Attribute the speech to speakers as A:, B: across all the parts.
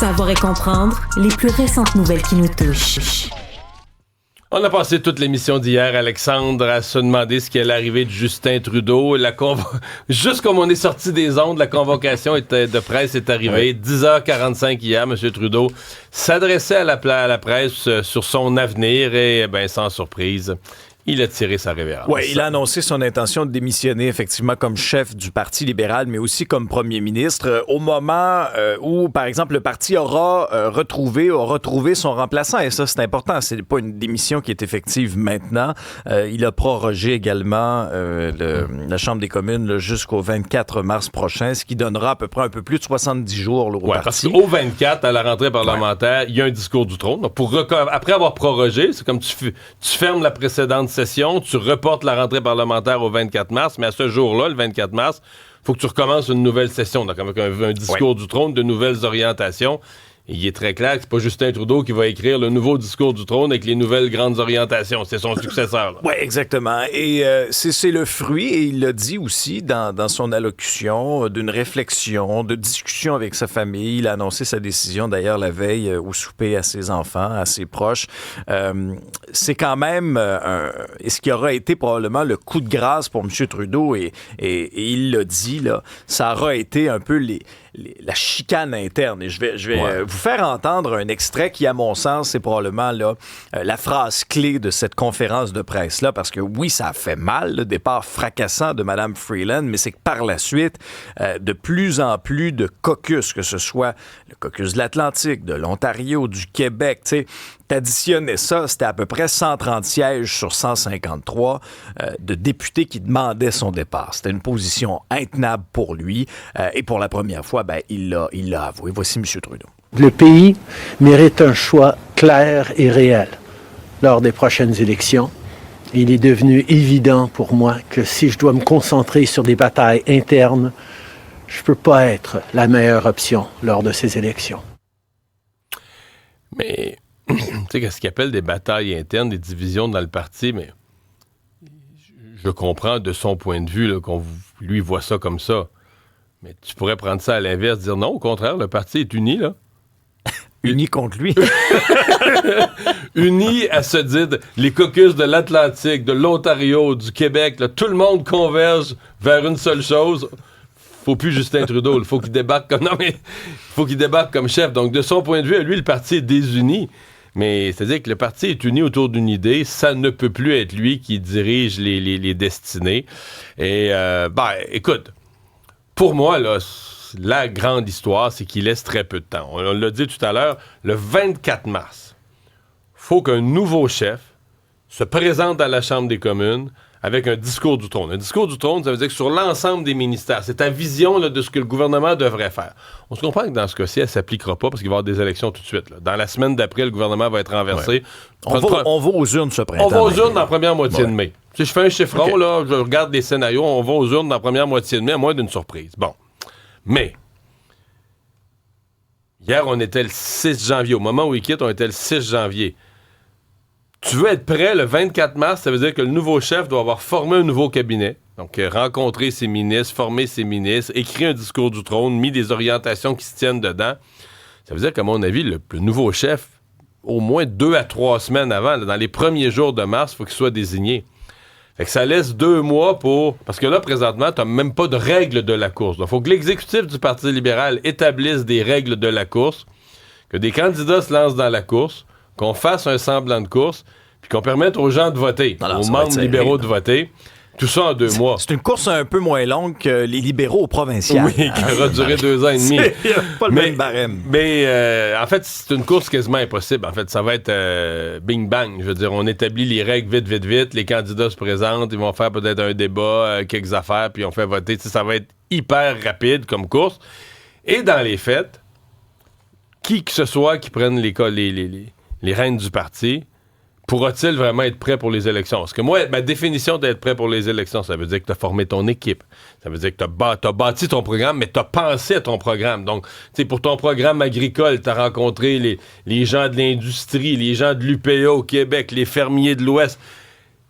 A: Savoir et comprendre les plus récentes nouvelles qui nous touchent.
B: On a passé toute l'émission d'hier, Alexandre, à se demander ce qu'est l'arrivée de Justin Trudeau. Juste comme on est sorti des ondes, la convocation de presse est arrivée. 10h45 hier, M. Trudeau s'adressait à la presse sur son avenir et, sans surprise, il a tiré sa révérence.
C: Oui, il a annoncé son intention de démissionner effectivement comme chef du Parti libéral, mais aussi comme premier ministre, au moment où, par exemple, le parti aura retrouvé son remplaçant. Et ça, c'est important. C'est pas une démission qui est effective maintenant. Il a prorogé également la Chambre des communes là, jusqu'au 24 mars prochain, ce qui donnera à peu près un peu plus de 70 jours là, au parti.
B: Parce qu'au 24, à la rentrée parlementaire, il y a un discours du trône. Donc, après avoir prorogé, c'est comme tu fermes la précédente session, tu reportes la rentrée parlementaire au 24 mars, mais à ce jour-là, le 24 mars, il faut que tu recommences une nouvelle session, donc avec un discours du trône, de nouvelles orientations. Et il est très clair que c'est pas Justin Trudeau qui va écrire le nouveau discours du trône avec les nouvelles grandes orientations. C'est son successeur.
C: Oui, exactement. Et c'est le fruit, et il l'a dit aussi dans son allocution, d'une réflexion, de discussion avec sa famille. Il a annoncé sa décision, d'ailleurs, la veille au souper à ses enfants, à ses proches. C'est quand même ce qui aura été probablement le coup de grâce pour M. Trudeau, et il l'a dit, là, ça aura été un peu la chicane interne. Et je vais vous faire entendre un extrait qui, à mon sens, c'est probablement là, la phrase clé de cette conférence de presse-là, parce que oui, ça a fait mal, le départ fracassant de Mme Freeland, mais c'est que par la suite, de plus en plus de caucus, que ce soit le caucus de l'Atlantique, de l'Ontario, du Québec, tu sais, t'additionnais ça, c'était à peu près 130 sièges sur 153 de députés qui demandaient son départ. C'était une position intenable pour lui, et pour la première fois, il l'a avoué. Voici M. Trudeau.
D: Le pays mérite un choix clair et réel lors des prochaines élections. Il est devenu évident pour moi que si je dois me concentrer sur des batailles internes, je ne peux pas être la meilleure option lors de ces élections.
B: Mais, tu sais, qu'est-ce qu'il appelle des batailles internes, des divisions dans le parti, mais je comprends de son point de vue là, qu'on lui voit ça comme ça. Mais tu pourrais prendre ça à l'inverse, dire non, au contraire, le parti est uni, là.
C: Uni contre lui.
B: Uni à se dire, les caucus de l'Atlantique, de l'Ontario, du Québec, là, tout le monde converge vers une seule chose. Faut plus Justin Trudeau, il faut qu'il débarque comme chef. Donc, de son point de vue, lui, le parti est désuni. Mais c'est-à-dire que le parti est uni autour d'une idée, ça ne peut plus être lui qui dirige les destinées. Et, écoute, pour moi, là, la grande histoire, c'est qu'il laisse très peu de temps. On l'a dit tout à l'heure, le 24 mars, faut qu'un nouveau chef se présente à la Chambre des communes avec un discours du trône. Un discours du trône, ça veut dire que sur l'ensemble des ministères, c'est ta vision là, de ce que le gouvernement devrait faire. On se comprend que dans ce cas-ci, elle ne s'appliquera pas parce qu'il va y avoir des élections tout de suite. Là. Dans la semaine d'après, le gouvernement va être renversé.
C: Ouais. On va aux urnes ce printemps.
B: On va aux urnes dans la première moitié de mai. Si je fais un chiffron, là, je regarde les scénarios, on va aux urnes dans la première moitié de mai, à moins d'une surprise. Bon. Mais, hier, on était le 6 janvier. Au moment où il quitte, on était le 6 janvier. Tu veux être prêt le 24 mars, ça veut dire que le nouveau chef doit avoir formé un nouveau cabinet. Donc, rencontrer ses ministres, former ses ministres, écrit un discours du trône, mis des orientations qui se tiennent dedans. Ça veut dire qu'à mon avis, le nouveau chef, au moins 2 à 3 semaines avant, là, dans les premiers jours de mars, il faut qu'il soit désigné. Fait que ça laisse 2 mois pour... Parce que là, présentement, tu n'as même pas de règles de la course. Il faut que l'exécutif du Parti libéral établisse des règles de la course, que des candidats se lancent dans la course, qu'on fasse un semblant de course, puis qu'on permette aux gens de voter, aux membres libéraux de voter. Tout ça en 2 mois.
C: C'est une course un peu moins longue que les libéraux au provincial.
B: Oui, qui aura duré 2 ans et demi.
C: C'est pas le même barème.
B: Mais en fait, c'est une course quasiment impossible. En fait, ça va être bing-bang. Je veux dire, on établit les règles vite. Les candidats se présentent. Ils vont faire peut-être un débat, quelques affaires, puis on fait voter. Tu sais, ça va être hyper rapide comme course. Et dans les faits, qui que ce soit qui prenne les rênes du parti, pourra-t-il vraiment être prêt pour les élections? Parce que moi, ma définition d'être prêt pour les élections, ça veut dire que tu as formé ton équipe. Ça veut dire que tu as bâti ton programme, mais tu as pensé à ton programme. Donc, tu sais, pour ton programme agricole, tu as rencontré les gens de l'industrie, les gens de l'UPA au Québec, les fermiers de l'Ouest.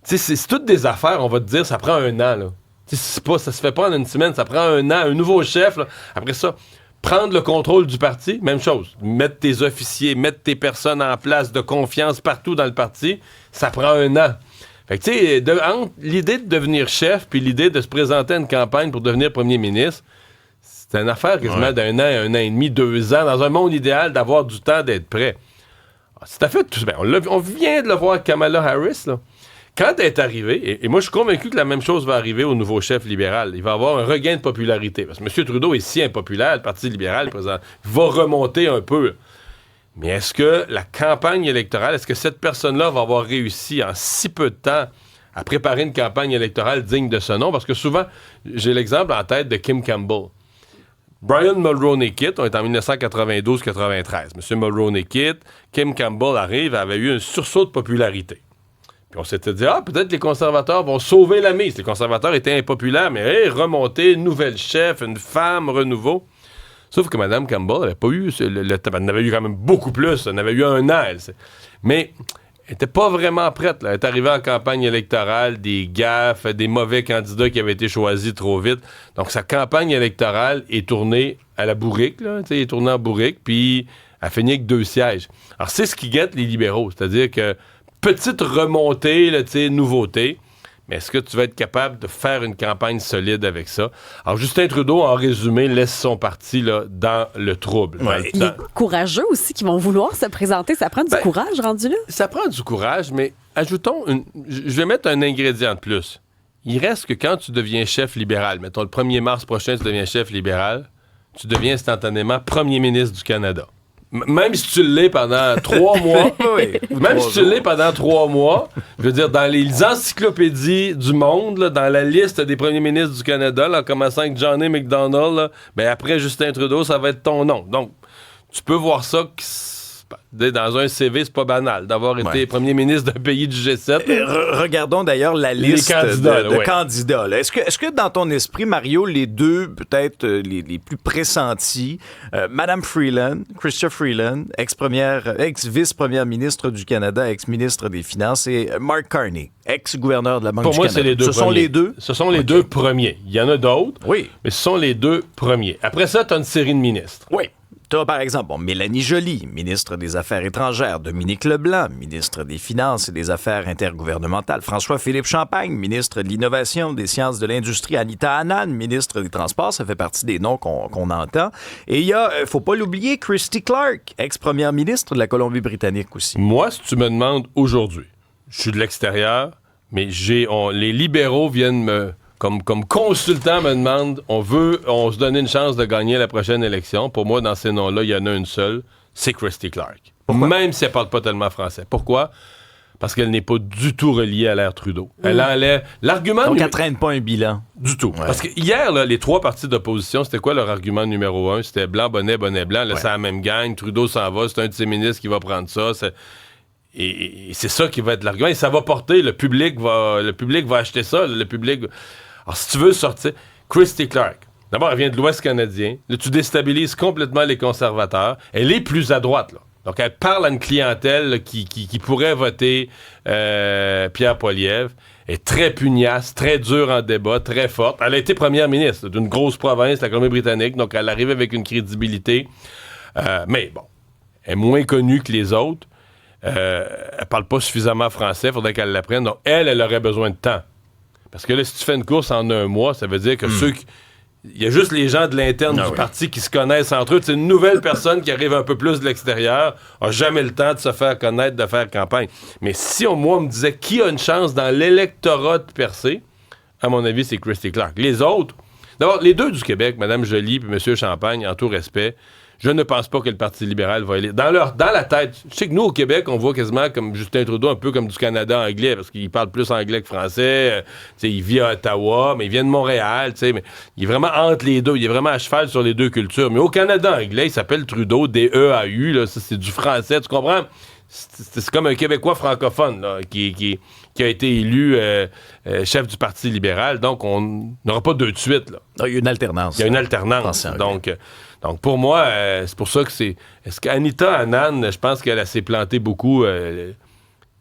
B: Tu sais, c'est toutes des affaires, on va te dire, ça prend 1 an, là. Tu sais, ça se fait pas en 1 semaine, ça prend 1 an, un nouveau chef, là. Après ça, Prendre le contrôle du parti, même chose. Mettre tes officiers, mettre tes personnes en place de confiance partout dans le parti, ça prend 1 an. Fait que, tu sais, entre l'idée de devenir chef puis l'idée de se présenter à une campagne pour devenir premier ministre, c'est une affaire quasiment d'1 an, 1 an et demi, 2 ans, dans un monde idéal, d'avoir du temps d'être prêt. C'est à fait tout bien. On vient de le voir avec Kamala Harris, là. Quand elle est arrivée, et moi je suis convaincu que la même chose va arriver au nouveau chef libéral, il va avoir un regain de popularité. Parce que M. Trudeau est si impopulaire, le Parti libéral, présent, va remonter un peu. Mais est-ce que la campagne électorale, est-ce que cette personne-là va avoir réussi en si peu de temps à préparer une campagne électorale digne de ce nom? Parce que souvent, j'ai l'exemple en tête de Kim Campbell. Brian Mulroney quitte, on est en 1992-93. M. Mulroney quitte, Kim Campbell arrive, elle avait eu un sursaut de popularité. Puis on s'était dit, peut-être les conservateurs vont sauver la mise. Les conservateurs étaient impopulaires, mais remonter, nouvelle chef, une femme, renouveau. Sauf que Mme Campbell n'avait pas eu le temps. Elle en avait eu quand même beaucoup plus. Elle en avait eu 1 an. Mais elle n'était pas vraiment prête. Là. Elle est arrivée en campagne électorale, des gaffes, des mauvais candidats qui avaient été choisis trop vite. Donc sa campagne électorale est tournée à la bourrique. Là, est tournée en bourrique, puis elle finit avec 2 sièges. Alors c'est ce qui guette les libéraux. C'est-à-dire que petite remontée, là, nouveauté. Mais est-ce que tu vas être capable de faire une campagne solide avec ça? Alors, Justin Trudeau, en résumé, laisse son parti là, dans le trouble.
E: Ouais. Il est courageux aussi, qui vont vouloir se présenter. Ça prend du courage, rendu là?
B: Ça prend du courage, mais ajoutons, je vais mettre un ingrédient de plus. Il reste que quand tu deviens chef libéral, mettons le 1er mars prochain, tu deviens chef libéral, tu deviens instantanément premier ministre du Canada. Même si tu l'es pendant 3 mois, même si tu l'es pendant 3 mois, je veux dire, dans les encyclopédies du monde, là, dans la liste des premiers ministres du Canada, là, en commençant avec John A. Macdonald, là, ben après Justin Trudeau, ça va être ton nom. Donc, tu peux voir ça dans un CV, c'est pas banal d'avoir été premier ministre d'un pays du G7.
C: Regardons d'ailleurs la liste de candidats. Là. Est-ce que dans ton esprit, Mario, les deux, peut-être les plus pressentis, Mme Freeland, Chrystia Freeland, ex-vice-première ministre du Canada, ex-ministre des Finances, et Mark Carney, ex-gouverneur de la Banque du Canada.
B: Pour moi, c'est les deux premiers.
C: Sont les deux?
B: Ce sont les 2 premiers. Il y en a d'autres,
C: oui,
B: mais ce sont les 2 premiers. Après ça, tu as une série de ministres.
C: Oui. Tu as, par exemple, Mélanie Joly, ministre des Affaires étrangères, Dominique Leblanc, ministre des Finances et des Affaires intergouvernementales, François-Philippe Champagne, ministre de l'Innovation, des Sciences de l'Industrie, Anita Anand, ministre des Transports, ça fait partie des noms qu'on entend. Et il y a, faut pas l'oublier, Christy Clark, ex-première ministre de la Colombie-Britannique aussi.
B: Moi, si tu me demandes aujourd'hui, je suis de l'extérieur, mais les libéraux viennent Comme consultant me demande, on se donne une chance de gagner la prochaine élection. Pour moi, dans ces noms-là, il y en a une seule, c'est Christy Clark. Pourquoi? Même si elle parle pas tellement français. Pourquoi? Parce qu'elle n'est pas du tout reliée à l'ère Trudeau. Elle enlève l'argument...
C: Donc, elle traîne pas un bilan.
B: Du tout. Ouais. Parce que hier, là, les 3 partis d'opposition, c'était quoi leur argument numéro 1? C'était blanc, bonnet, bonnet, blanc. Là, c'est la même gang. Trudeau s'en va. C'est un de ses ministres qui va prendre ça. Et c'est ça qui va être l'argument. Et ça va porter. Le public va acheter ça. Le public... Alors, si tu veux sortir, Christy Clark, d'abord, elle vient de l'Ouest canadien. Là, tu déstabilises complètement les conservateurs. Elle est plus à droite, là. Donc, elle parle à une clientèle là, qui pourrait voter Pierre Poilievre. Elle est très pugnace, très dure en débat, très forte. Elle a été première ministre d'une grosse province, la Colombie-Britannique. Donc, elle arrive avec une crédibilité. Mais bon, elle est moins connue que les autres. Elle parle pas suffisamment français. Il faudrait qu'elle l'apprenne. Donc, elle aurait besoin de temps. Parce que là, si tu fais une course en 1 mois, ça veut dire que il y a juste les gens de l'interne du parti qui se connaissent entre eux. C'est une nouvelle personne qui arrive un peu plus de l'extérieur, n'a jamais le temps de se faire connaître, de faire campagne. Mais si moi, on me disait qui a une chance dans l'électorat de percer, à mon avis, c'est Christy Clark. Les autres, d'abord, les 2 du Québec, Mme Joly et M. Champagne, en tout respect, je ne pense pas que le Parti libéral va aller... Dans la tête, je sais que nous, au Québec, on voit quasiment comme Justin Trudeau, un peu comme du Canada anglais, parce qu'il parle plus anglais que français. Il vit à Ottawa, mais il vient de Montréal. Mais il est vraiment entre les deux. Il est vraiment à cheval sur les 2 cultures. Mais au Canada anglais, il s'appelle Trudeau, D-E-A-U. Là, ça, c'est du français, tu comprends? C'est comme un Québécois francophone là, qui a été élu chef du Parti libéral. Donc, on n'aura pas 2 de suite. Là.
C: Il y a une alternance.
B: Il y a une alternance. Donc, pour moi, c'est pour ça que c'est... Est-ce qu'Anita Anand, je pense qu'elle s'est plantée beaucoup.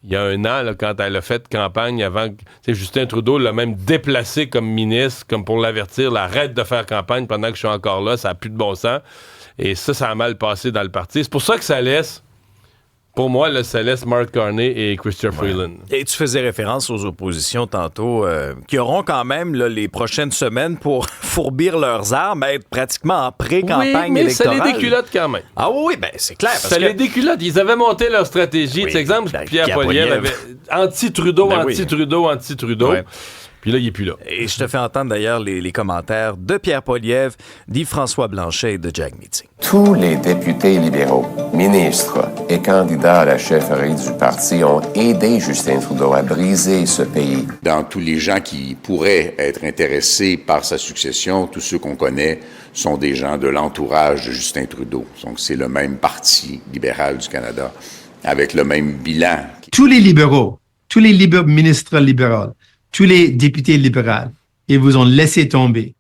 B: il y a un an, là, quand elle a fait campagne avant. Justin Trudeau l'a même déplacé comme ministre, comme pour l'avertir, arrête de faire campagne pendant que je suis encore là, ça n'a plus de bon sens. Et ça a mal passé dans le parti. C'est pour ça que ça laisse, pour moi, là, ça laisse Mark Carney et Chrystia Freeland.
C: Et tu faisais référence aux oppositions tantôt, qui auront quand même là, les prochaines semaines pour fourbir leurs armes, être pratiquement en pré-campagne
B: mais
C: électorale.
B: ça les déculotte quand même.
C: Ah oui, ben c'est clair.
B: Ça les déculotte. Ils avaient monté leur stratégie.
C: Oui,
B: Par exemple,
C: ben,
B: Pierre
C: Pierre
B: Poilievre
C: Poilievre.
B: avait anti-Trudeau,
C: Ben oui.
B: anti-Trudeau, anti-Trudeau.
C: Ouais.
B: Puis là, il n'est plus là.
C: Et je te fais entendre d'ailleurs les commentaires de Pierre Poilievre, d'Yves-François Blanchet et de Jack Meeting.
F: Tous les députés libéraux, ministres et candidats à la chefferie du parti ont aidé Justin Trudeau à briser ce pays.
G: Dans tous les gens qui pourraient être intéressés par sa succession, tous ceux qu'on connaît sont des gens de l'entourage de Justin Trudeau. Donc, c'est le même Parti libéral du Canada, avec le même bilan.
H: Tous les libéraux, tous les ministres libéraux, tous les députés libéraux, ils vous ont laissé tomber.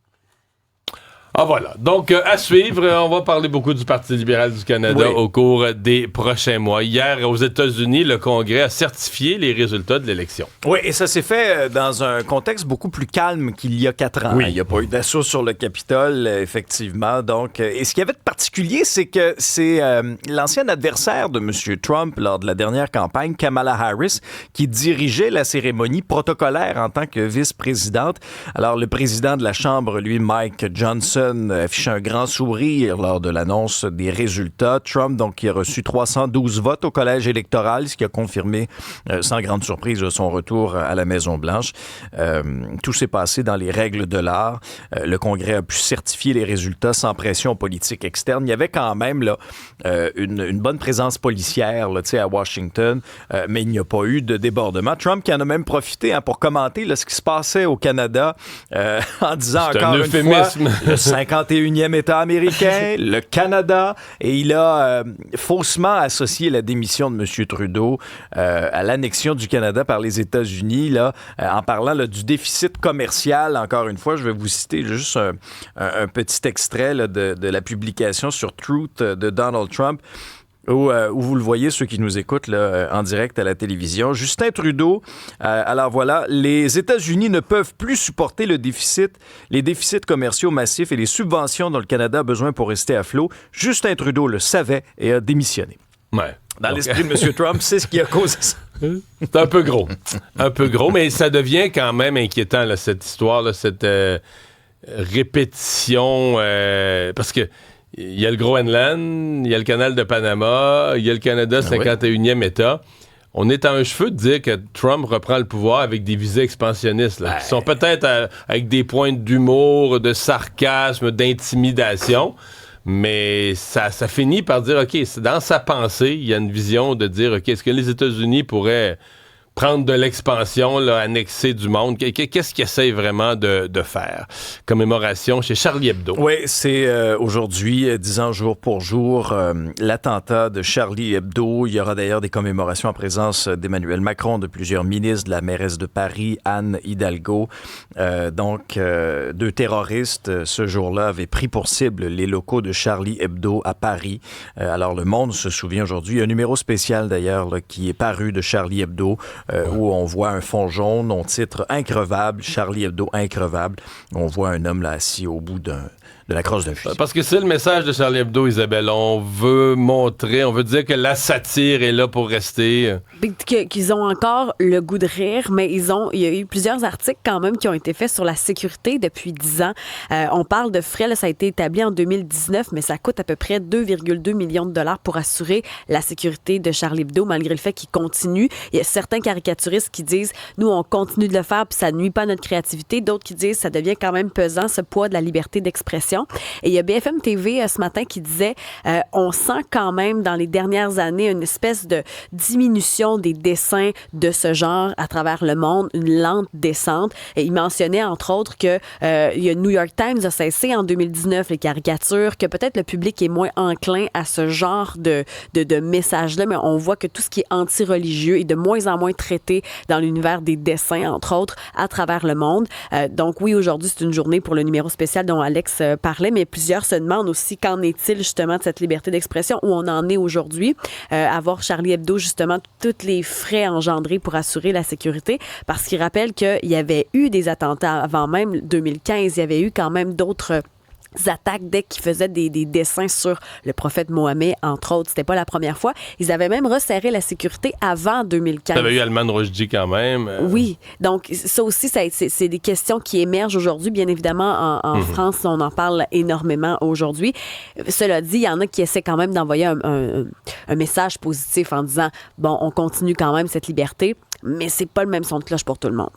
B: Ah voilà. Donc, à suivre, on va parler beaucoup du Parti libéral du Canada au cours des prochains mois. Hier, aux États-Unis, le Congrès a certifié les résultats de l'élection.
C: Oui, et ça s'est fait dans un contexte beaucoup plus calme qu'il y a 4 ans.
B: Oui.
C: Il n'y a pas eu d'assaut sur le Capitole, effectivement. Donc, et ce qu'il y avait de particulier, c'est que c'est l'ancien adversaire de M. Trump lors de la dernière campagne, Kamala Harris, qui dirigeait la cérémonie protocolaire en tant que vice-présidente. Alors, le président de la Chambre, lui, Mike Johnson, affichait un grand sourire lors de l'annonce des résultats. Trump, donc, qui a reçu 312 votes au collège électoral, ce qui a confirmé, sans grande surprise, son retour à la Maison-Blanche. Tout s'est passé dans les règles de l'art. Le Congrès a pu certifier les résultats sans pression politique externe. Il y avait quand même là, une bonne présence policière là, à Washington, mais il n'y a pas eu de débordement. Trump qui en a même profité pour commenter là, ce qui se passait au Canada en disant
B: C'est
C: encore
B: un
C: une
B: euphémisme.
C: fois le 51e État américain, le Canada, et il a faussement associé la démission de M. Trudeau à l'annexion du Canada par les États-Unis, là, en parlant là, du déficit commercial. Encore une fois, je vais vous citer juste un petit extrait là, de la publication sur Truth de Donald Trump. Où vous le voyez, ceux qui nous écoutent là, en direct à la télévision. Justin Trudeau, alors voilà, les États-Unis ne peuvent plus supporter les déficits commerciaux massifs et les subventions dont le Canada a besoin pour rester à flot. Justin Trudeau le savait et a démissionné.
B: Ouais.
C: Dans l'esprit de M. Trump, c'est ce qui a causé ça.
B: C'est un peu gros. Un peu gros, mais ça devient quand même inquiétant, là, cette histoire, là, cette répétition. Parce que il y a le Groenland, il y a le canal de Panama, il y a le Canada, 51e État. On est à un cheveu de dire que Trump reprend le pouvoir avec des visées expansionnistes, là, qui sont peut-être avec des pointes d'humour, de sarcasme, d'intimidation, mais ça finit par dire, OK, dans sa pensée, il y a une vision de dire, OK, est-ce que les États-Unis pourraient prendre de l'expansion, là, annexer du monde? Qu'est-ce qu'il essaie vraiment de faire? Commémoration chez Charlie Hebdo.
C: Oui, c'est aujourd'hui, 10 ans jour pour jour, l'attentat de Charlie Hebdo. Il y aura d'ailleurs des commémorations en présence d'Emmanuel Macron, de plusieurs ministres, de la mairesse de Paris, Anne Hidalgo. Donc, 2 terroristes, ce jour-là, avaient pris pour cible les locaux de Charlie Hebdo à Paris. Alors, le monde se souvient aujourd'hui. Il y a un numéro spécial, d'ailleurs, là, qui est paru de Charlie Hebdo, où on voit un fond jaune, on titre « Increvable », Charlie Hebdo increvable. On voit un homme là assis au bout de la crosse d'un fusil.
B: Parce que c'est le message de Charlie Hebdo, Isabelle. On veut dire que la satire est là pour rester.
E: Qu'ils ont encore le goût de rire, mais il y a eu plusieurs articles quand même qui ont été faits sur la sécurité depuis 10 ans. On parle de frais, là, ça a été établi en 2019, mais ça coûte à peu près 2,2 millions de dollars pour assurer la sécurité de Charlie Hebdo, malgré le fait qu'il continue. Il y a certains caricaturistes qui disent « Nous, on continue de le faire, puis ça nuit pas à notre créativité ». D'autres qui disent « Ça devient quand même pesant, ce poids de la liberté d'expression ». Et il y a BFM TV ce matin qui disait on sent quand même dans les dernières années une espèce de diminution des dessins de ce genre à travers le monde, une lente descente. Et il mentionnait entre autres que il y a New York Times a cessé en 2019 les caricatures, que peut-être le public est moins enclin à ce genre de message-là, mais on voit que tout ce qui est anti-religieux est de moins en moins traité dans l'univers des dessins, entre autres, à travers le monde. Donc oui, aujourd'hui, c'est une journée pour le numéro spécial dont Alex parlait, mais plusieurs se demandent aussi qu'en est-il justement de cette liberté d'expression, où on en est aujourd'hui, à voir Charlie Hebdo, justement, tous les frais engendrés pour assurer la sécurité, parce qu'il rappelle qu'il y avait eu des attentats avant même 2015, il y avait eu quand même d'autres attaques dès qu'ils faisaient des dessins sur le prophète Mohammed, entre autres. C'était pas la première fois. Ils avaient même resserré la sécurité avant 2015.
B: Il y avait eu Salman Rushdie quand même.
E: Oui. Donc, ça aussi, c'est des questions qui émergent aujourd'hui. Bien évidemment, en France, on en parle énormément aujourd'hui. Cela dit, il y en a qui essaient quand même d'envoyer un message positif en disant, bon, on continue quand même cette liberté, mais c'est pas le même son de cloche pour tout le monde.